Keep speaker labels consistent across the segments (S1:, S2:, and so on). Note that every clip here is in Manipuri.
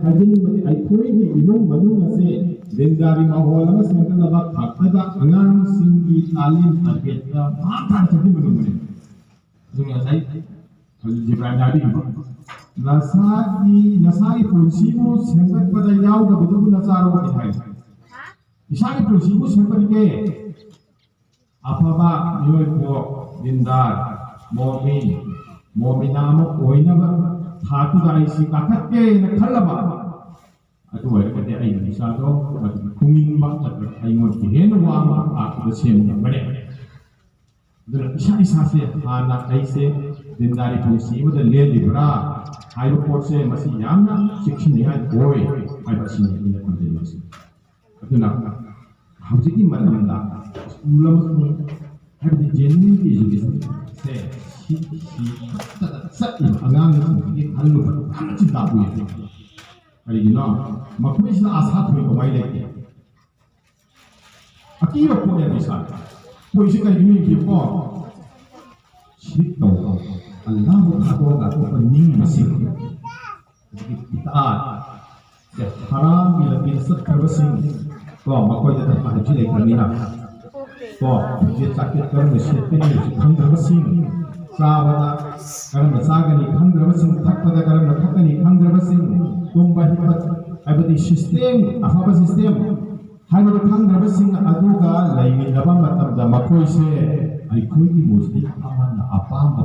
S1: ꯍꯥꯏꯖꯅꯤꯡꯕꯗꯤ ꯑꯩꯈꯣꯏꯒꯤ ꯏꯃꯨꯡ ꯃꯅꯨꯡ ꯑꯁꯤ ꯂꯦꯟꯗꯥꯔꯤ ꯃꯥꯍꯣꯜ ꯑꯃ ꯁꯦꯝꯒꯠꯂꯕ ꯈꯛꯇꯗ ꯑꯉꯥꯡꯁꯤꯡꯒꯤ ꯇꯥꯂꯤꯝ ꯇꯔꯕꯤꯌꯠꯇ ꯃꯥꯡ ꯊꯥꯅ ꯆꯠꯄꯤꯕ ꯉꯝꯒꯅꯤ ꯑꯗꯨꯅ ꯉꯁꯥꯏ ꯖꯤꯕ꯭ꯔꯥꯏꯜꯅ ꯍꯥꯏꯕꯤꯈꯤꯕ ꯅꯁꯥꯒꯤ ꯄꯨꯟꯁꯤꯕꯨ ꯁꯦꯝꯒꯠꯄꯗ ꯌꯥꯎꯗꯕꯗꯨꯕꯨ ꯅꯆꯥꯔꯣꯏ ꯍꯥꯏ ꯏꯁꯥꯒꯤ ꯄꯨꯟꯁꯤꯕꯨ ꯁꯦꯝꯒꯠꯀꯦ ꯑꯐꯕ ꯃꯤꯑꯣꯏ ꯗꯤꯟꯗꯥꯔ ꯃꯣꯃꯤꯅꯥ ꯑꯃ ꯑꯣꯏꯅꯕ ꯊꯥꯛꯇꯨꯗ ꯑꯩꯁꯤ ꯀꯥꯈꯠꯀꯦꯅ ꯈꯜꯂꯕ ꯑꯗꯨ ꯑꯣꯏꯔꯒꯗꯤ ꯑꯩꯒꯤ ꯏꯆꯥꯗꯣ ꯈꯨꯡꯅꯤꯡꯕ ꯅꯠꯇ꯭ꯔꯒ ꯑꯩꯉꯣꯟꯗꯒꯤ ꯍꯦꯟꯅ ꯋꯥꯡꯕ ꯊꯥꯛꯇꯨꯗ ꯁꯦꯝꯒꯅꯤ ꯑꯗꯨꯅ ꯏꯁꯥꯁꯦ ꯍꯥꯟꯅ ꯑꯩꯁꯦ ꯗꯤꯟꯗꯥꯔꯤ ꯄꯨꯟꯁꯤ ꯑꯃꯗ ꯂꯦꯜꯂꯤꯕ꯭ꯔꯥ ꯍꯥꯏꯕ ꯄꯣꯠꯁꯦ ꯃꯁꯤ ꯌꯥꯝꯅ ꯆꯦꯛꯁꯤꯟꯅꯤꯡꯉꯥꯏ ꯑꯣꯏ ꯍꯥꯏꯕ ꯑꯁꯤꯅꯤ ꯑꯩꯅ ꯊꯝꯖꯅꯤꯡꯉꯤꯁꯤ ꯑꯗꯨꯅ ꯍꯧꯖꯤꯛꯀꯤ ꯃꯇꯝꯗ ꯁ꯭ꯀꯨꯜ ꯑꯃꯁꯨꯡ ꯍꯥꯏꯕꯗꯤ ꯖꯦꯅꯔꯦꯜ ꯏꯖꯨꯀꯦꯁꯟꯁꯦ ꯁꯤ ꯈꯛꯇꯗ ꯆꯠꯂꯤꯕ ꯑꯉꯥꯡꯁꯤꯡꯁꯤꯒꯤ ꯈꯜꯂꯨꯕ ꯌꯥꯝꯅ ꯆꯤꯟꯇꯥ ꯑꯣꯏ ꯀꯔꯤꯒꯤꯅꯣ ꯃꯈꯣꯏꯁꯤꯅ ꯑꯁꯥ ꯊꯣꯏ ꯀꯃꯥꯏ ꯂꯩꯇꯦ ꯑꯀꯤꯕ ꯄꯣꯠꯅꯦꯕ ꯏꯁꯥꯗ ꯄꯣꯏꯁꯤ ꯀꯔꯤꯒꯤꯅꯣ ꯌꯦꯡꯕꯤꯌꯨꯀꯣ ꯁꯤꯔꯤꯛ ꯇꯧꯕ ꯑꯜꯂꯥꯍꯕꯨ ꯊꯥꯗꯣꯛꯑꯒ ꯑꯇꯣꯞꯄ ꯅꯤꯡꯕꯁꯤꯡ ꯑꯗꯒꯤ ꯏꯇꯥꯠ ꯍꯔꯥꯝꯒꯤ ꯂꯝꯕꯤꯗ ꯆꯠꯈ꯭ꯔꯕꯁꯤꯡ ꯀꯣ ꯃꯈꯣꯏꯗ ꯊꯛꯄ ꯍꯥꯏꯕꯁꯤ ꯂꯩꯇ꯭ꯔꯕꯅꯤꯅ ꯀꯣ ꯆꯥꯛꯀꯦꯠ ꯀꯔꯝꯕ ꯁꯦꯠꯀꯅꯤ ꯈꯪꯗ꯭ꯔꯕꯁꯤꯡ ꯆꯥꯕꯗ ꯀꯔꯝꯕ ꯆꯥꯒꯅꯤ ꯈꯪꯗ꯭ꯔꯕꯁꯤꯡ ꯊꯛꯄꯗ ꯀꯔꯝꯕ ꯊꯛꯀꯅꯤ ꯈꯪꯗ꯭ꯔꯕꯁꯤꯡ ꯇꯨꯝꯕ ꯍꯤꯞꯄ ꯍꯥꯏꯕꯗꯤ ꯁꯤꯁꯇꯦꯝ ꯑꯐꯕ ꯁꯤꯁꯇꯦꯝ ꯍꯥꯏꯕꯗꯨ ꯈꯪꯗ꯭ꯔꯕꯁꯤꯡ ꯑꯗꯨꯒ ꯂꯩꯃꯤꯟꯅꯕ ꯃꯇꯝꯗ ꯃꯈꯣꯏꯁꯦ ꯑꯩꯈꯣꯏꯒꯤ ꯃꯨꯁꯂꯤꯝ ꯑꯃꯅ ꯑꯄꯥꯝꯕ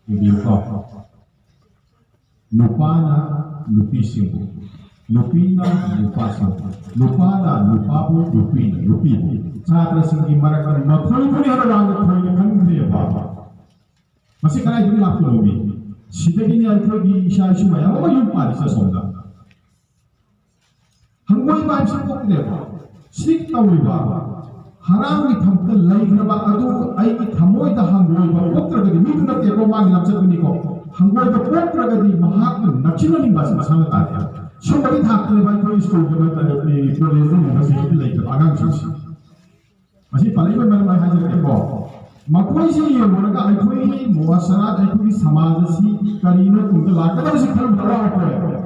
S1: ꯌꯦꯡꯕꯤꯌꯨꯀꯣ ꯅꯨꯄꯥꯅ ꯅꯨꯄꯤꯁꯤꯡꯕꯨ ꯅꯨꯄꯤꯅ ꯅꯨꯄꯥꯁꯤꯡꯕꯨ ꯅꯨꯄꯥꯅ ꯅꯨꯄꯥꯕꯨ ꯅꯨꯄꯤꯅ ꯅꯨꯄꯤꯕꯨ ꯁꯥꯇ꯭ꯔꯁꯤꯡꯒꯤ ꯃꯔꯛꯇ ꯃꯈꯣꯏꯕꯨꯅꯤ ꯍꯥꯏꯕ ꯋꯥꯗ ꯊꯣꯏꯅ ꯈꯟꯈ꯭ꯔꯦꯕ ꯃꯁꯤ ꯀꯗꯥꯏꯗꯒꯤ ꯂꯥꯛꯄꯅꯣꯃꯤ ꯁꯤꯗꯒꯤꯅꯤ ꯑꯩꯈꯣꯏꯒꯤ ꯏꯆꯥ ꯏꯁꯨ ꯃꯌꯥꯝ ꯑꯃ ꯌꯨꯝ ꯄꯥꯜꯂꯤꯁꯦ ꯑꯁꯣꯝꯗ ꯍꯪꯒꯣꯏꯕ ꯍꯥꯏꯕꯁꯤ ꯄꯣꯛꯇꯦꯕ ꯁꯤꯛ ꯇꯧꯔꯤꯕ ꯍꯔꯥꯝꯒꯤ ꯊꯕꯛꯇ ꯂꯩꯈ꯭ꯔꯕ ꯑꯗꯨ ꯑꯩꯒꯤ ꯊꯃꯣꯏꯗ ꯍꯪꯒꯣꯏꯕ ꯄꯣꯛꯇ꯭ꯔꯒꯗꯤ ꯃꯤꯗꯨ ꯅꯠꯇꯦꯀꯣ ꯃꯥꯒꯤ ꯂꯝꯆꯠꯇꯨꯅꯤꯀꯣ ꯍꯪꯒꯣꯏꯕ ꯄꯣꯛꯇ꯭ꯔꯒꯗꯤ ꯃꯍꯥꯛꯅ ꯅꯛꯁꯤꯟꯅꯅꯤꯡꯕ ꯑꯁꯤ ꯃꯁꯥꯅ ꯇꯥꯗꯦ ꯁꯨꯝꯕꯒꯤ ꯊꯥꯛꯇꯅꯦꯕ ꯑꯩꯈꯣꯏ ꯁ꯭ꯀꯨꯜꯒꯤ ꯀꯣꯂꯦꯖꯇ ꯌꯨꯅꯤꯚꯔꯁꯤꯇꯤꯗ ꯂꯩꯈ꯭ꯔꯕ ꯑꯉꯥꯡꯁꯤꯡꯁꯤ ꯃꯁꯤ ꯄꯜꯂꯛꯏꯕ ꯃꯔꯝ ꯑꯩ ꯍꯥꯏꯖꯔꯛꯀꯦꯀꯣ ꯃꯈꯣꯏꯁꯤ ꯌꯦꯡꯂꯨꯔꯒ ꯑꯩꯈꯣꯏꯒꯤ ꯃꯨꯋꯥꯁꯔꯥꯠ ꯑꯩꯈꯣꯏꯒꯤ ꯁꯃꯥꯖ ꯑꯁꯤ ꯀꯔꯤꯅꯣ ꯇꯨꯡꯗ ꯂꯥꯛꯀꯗꯕꯁꯤ ꯈꯟꯕꯗ ꯑꯋꯥꯕ ꯄꯣꯛꯑꯦ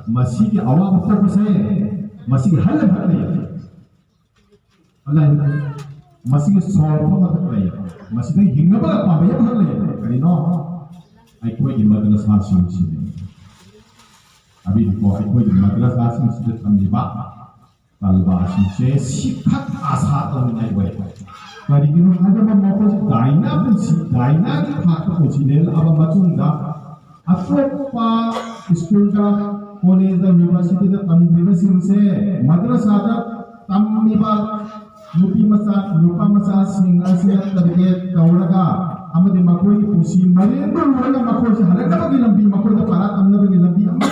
S1: masih awam fokus saya masih hal yang lain masih soal apa lain masih dengan hingga apa banyak hal lain karena aku di madrasah sini abi ko aku di madrasah sini sudah terlibat talba sini sikap asa atau menjadi baik karena ada beberapa daina pun si daina di hak posisional apa macam dah apa school dah college दा university दा तमदिबा सिंसे मद्रसा दा तमनिबा नुपा मसा सिंगा से तबके तौरगा अमदि मकोई पुसी मरे तो मोरगा मकोई से हरका बगी लंबी मकोई दा पारा तमना बगी लंबी अम्मा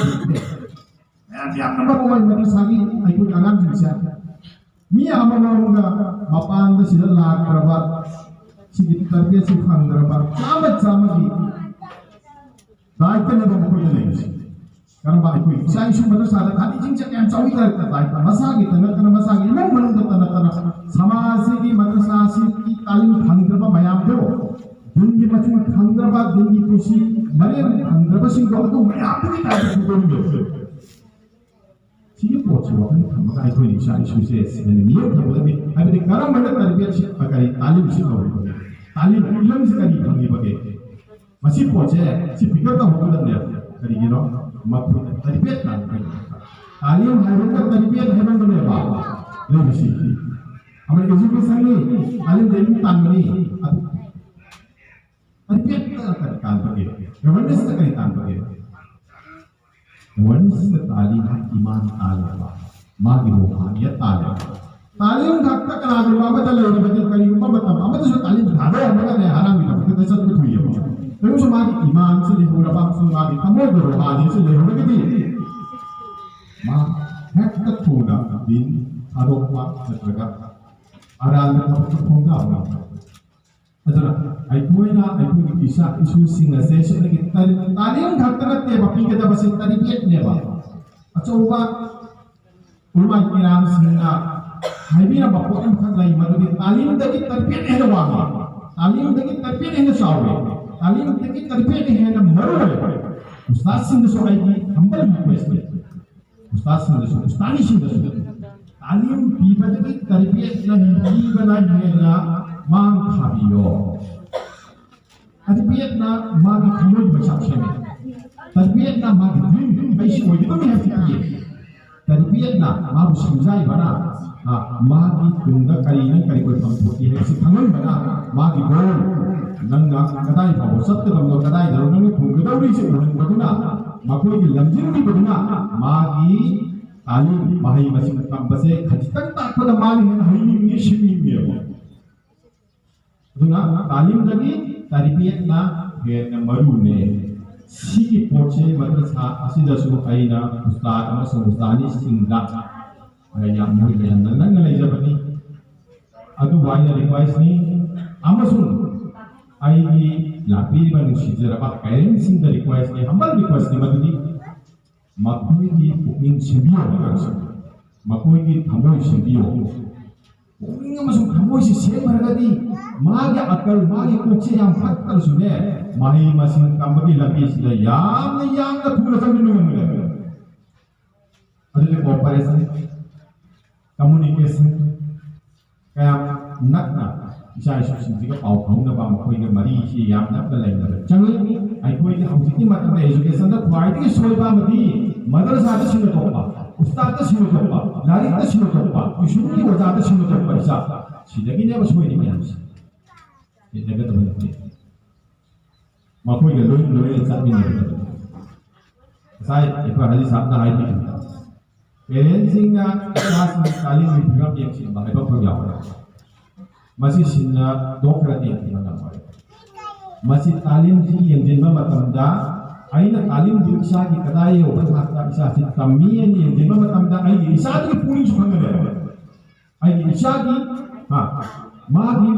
S1: या नंबर 1 मद्रसा की आइको अगाम जिसा मी अममा मपान दा सिदा लाक्रबा सिगी तरके से फंगरबा चाम की दायित्व ने मकोई नहीं karena baik saya isu madrasah tadi cincak yang cawi dari kata masa gitu karena masa gitu memang belum tanah sama segi madrasah segi talim handraba mayam do dungi macam handraba dungi pusi mari handraba sing do itu mayam itu kita dungi sih pocong kan maka itu ini saya isu saya dan dia kalau lebih ada di karang mana tarbiyat sih pakai talim sih kau talim ulang sekali hangi pakai masih pocong sih pikir tahu bukan dia kali gitu maupun tarbiyat kan alim harusnya tarbiyat hebat benar pak lebih sih amal education ini alim dari tangani tarbiyat kan pakai awareness kan pakai awareness talim iman talim magi rohaniyat talim dakta kan ada apa dalam baca kali apa betul apa tu talim ada apa kan haram itu kita satu tu ya tapi semua iman sih berapa semua di kamu berrohani sih lebih begitu mah hektar tuda din adokwa sebagai aral terpongga orang adalah aku di kisah isu singa sesi lagi tadi yang dakta kan tapi kita masih tadi biatnya pak coba ulama kiram singa Haibina bapak yang kan lain madu talim dari terbiat yang talim dari terbiat yang sawi talim dari terbiat yang maru ustaz sing so ai humble request ni ustaz sing so ustani sing so talim pibadagi tarbiyat na hindi na mang khabiyo tarbiyat na magi khamoy basak sheme tarbiyat na magi dream bai shi oi ba mi hafi tarbiyat na mabu samjai bana magi tungda kari ko pamputi hai si khamoy bana magi goal nanga kadai ba satta damno kadai daro nang thungda ri se ulang baduna makoi gi lamjin gi baduna magi talim mahai masing tambase khajitang ta pada mali hai ni shimi mi aduna talim dagi tarbiyat na he na maru ne sigi poche madrasa asida su aina ustad ama ustani singda ayam moi le nan le jabani adu waya request ni amasun ai ni lapi ba ni sijara ba parent sing the request ni humble request ni maduni makoi ki pukning sibiyo makoi ki thamoi sibiyo pukning amasung thamoi si se baragadi magi akal magi koche yang fatal sune mahi masing kambagi lapi sila yang na thula saminu ngene adile cooperation communication kaya nakna isa isu sintiga pau phau ba makoi ga mari si yam nak la lai ba changai ai koi ga hauji matam education da khwai ti soi ba madi madrasa da sinu thokpa ustad da sinu thokpa lari da sinu thokpa isu ki waja da sinu thokpa isa sidagi ne ba soi ni mayam si daga da bani makoi ga loi sa min ne sai ipa haji sab da hai ti parenting na class ni kali ni program yang si ba ba ko ya masih sinna dokrat yang mana masih talim ji yang jenma matamda aina talim ji isa ki kadai obat hakta isa si tamien yang jenma matamda ai isa ki puni sukanga ne ai isa ki magi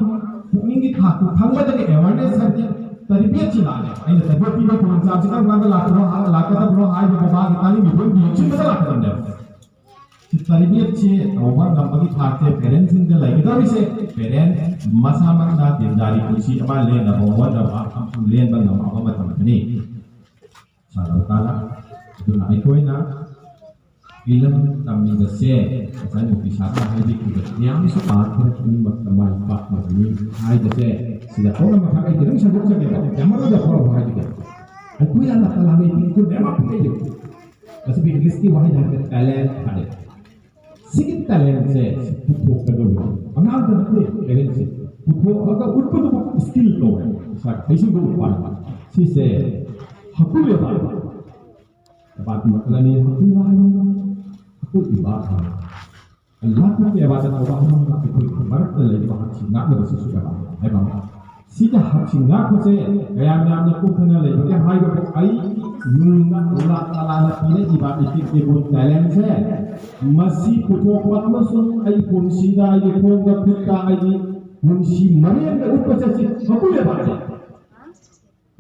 S1: puni ki khatu thangba de awareness sarti tarbiyat chilane aina tarbiyat ki ko jam sikang ngada lakata bro ai de ba ki talim ji puni chi mata lakata ne tarbiyat che over nambagi thate parents in the like da se parent masamang na dindari kusi ama le na bo da ba am le ba na ma ba tam ni sala kala du na ikoi na ilam tammi da se sai mu bisa ta hai di ku yang su pa ko ni ma tamai pa ma ni hai da se sila ko ma ka ai dirang sa ko sa ke jamaro da ko hai di ai ku ya la kala me tin ku ne ma pe de bas bi english ki wahid hai talent hai sikit talent se puthok ka do angal da ke talent se puthok aga utpadu skill ko sa kaisi go pa si se hakule ba ba tu makala ni hakule ba hakul ibadah Allah ka ke ibadah ko ba mo ka ko barat le ba si na ba si su ba hai ba si da hak si na ko se gaya me amne ko khana le ba hai ba ai yung na Allah taala na pile ibadah ke bo talent se masih puthok pat masung ai pun sida ai phong ga pitta ai pun si mare ga upasa si hakule ba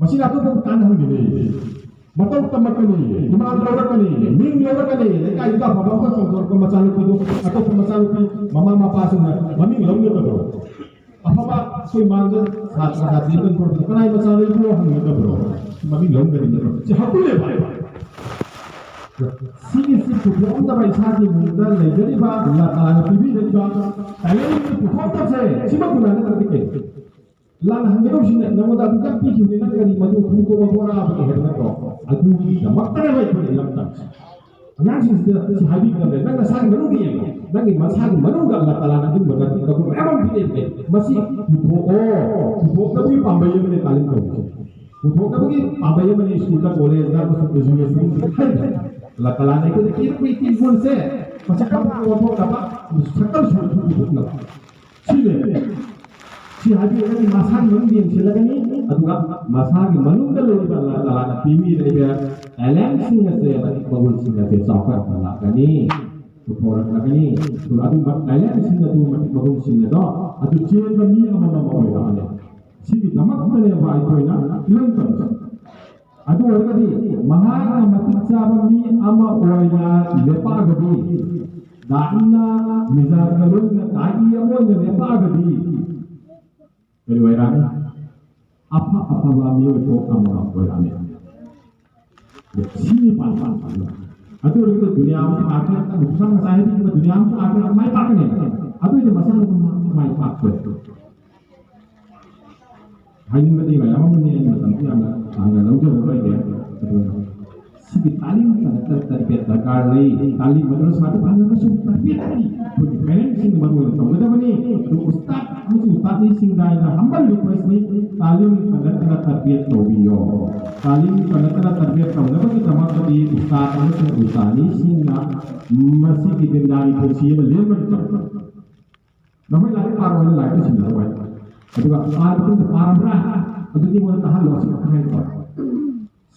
S1: masih na ko tan hang ni matau tamakani iman lorakani ming lorakani kai ka baba ko songkor ko masalu ko atau masalu ki mama mapa sung mami lomne ko apa ba soi mangga sat sat ni kan ko kanai masalu ko hang ko bro mami lomne ni ko si hakule ba sini si ko om da bai sa ki munda le jari ba Allah taala pibi jari ba tale ni ko ta se sima guna na ke lan hangero sini namo da bukan pi ki na kali madu ko ko ora ba ke na ko adu ki da makta bai ko ilam ta angan si habi ka le na sa manu ni nang ni masa ni manu ga Allah taala na dun ba ka ko emang pi ke masih ko ka bi pambai ne talim ko ko ka bi pambai ne school da college da ko education Allah taala na ko ki pun se macam ko dapat sakal su na sile si haji ini masak mandi yang silakan ini, aduga masak manungga lori bala bala TV dari dia, talent singa saya bagi bagul singa saya sokar bala kani, tukoran kani, tu adu talent singa tu mati bagul singa do, adu cian bani ama ama orang ada, sini nama mana yang baik kau ina, lengkap, adu orang kadi, mahal mati cabang ni ama orang lepa gadi, dana mizar kalung na tadi ama lepa gadi. Berwirani apa ba miyo ko amora ko rame sini pan. Atau itu dunia amat akhir, bukan saya itu dunia amat akhir mai pakai. Atau itu masalah mai pakai. Hanya mesti lah, apa mesti yang mesti anda lalu apa ya? Sedikit talim terbiat kali talim betul satu panjang masuk terbiat tadi. Bagaimana sih baru itu? Kita ini ustad, mesti ustad ini singgah ina hambal request ni talim pada terbiat tobio. Talim pada terbiat tahu. Lepas kita masuk di ustad, masuk ustad ini singgah masih kita dari posisi beliau macam. Nampak lagi paruan lagi singgah. Kedua, itu parah. Itu dia boleh tahan loh sekarang itu.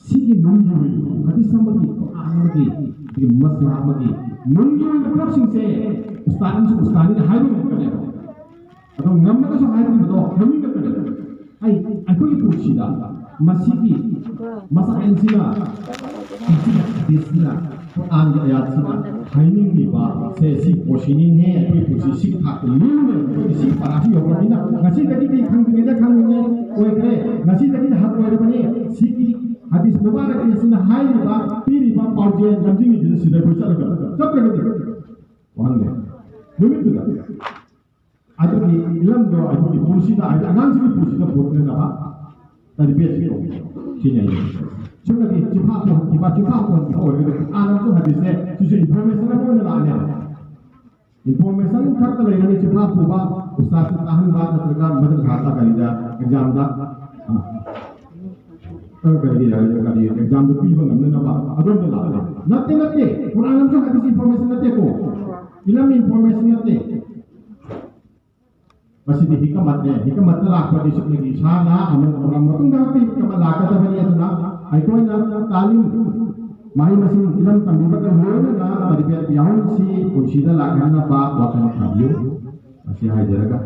S1: Sigi nunggu, habis sama lagi, di masalah lagi. Nunggu itu berapa sih saya? Ustaz ini hari ini kerja. Atau ngambil tu hari ini betul, kami kerja. Aku itu sida, masih masa ensina, disina, anja ayat sina. Hari ini bah, sesi posisi ni, aku posisi tak lima, posisi parah ni orang ini. Nasi tadi di kandungnya, kau kira, nasi tadi dah hatu ada ni, sigi. Hadis mubarak ini sini hai ba piri ba paujian janji ni jadi sudah besar kan tak lagi wahai demi tu dah ada di dalam doa itu di polisi dah ada angan sini polisi dah buat ni apa tadi biasa sini ini cuma lagi cepat pun orang itu anak tu hadisnya susu informasi apa ni lah ni informasi kata lagi ni cepat pun ba ustaz tahan ba terkadang madrasah kali dah exam dah kali exam tu pilih bang, mana apa? Ada tu lah. Nanti, Quran tu hadis informasi nanti ko. Ilam informasi nanti. Masih di hikmat lah pada isu lagi. Sana amal orang matung dah tu hikmat lah kata bani itu lah. Aku nak talim. Mai masih ilam tambibat yang boleh lah. Tadi biar si unsida lah kerana apa? Waktu nak video masih hajar kan.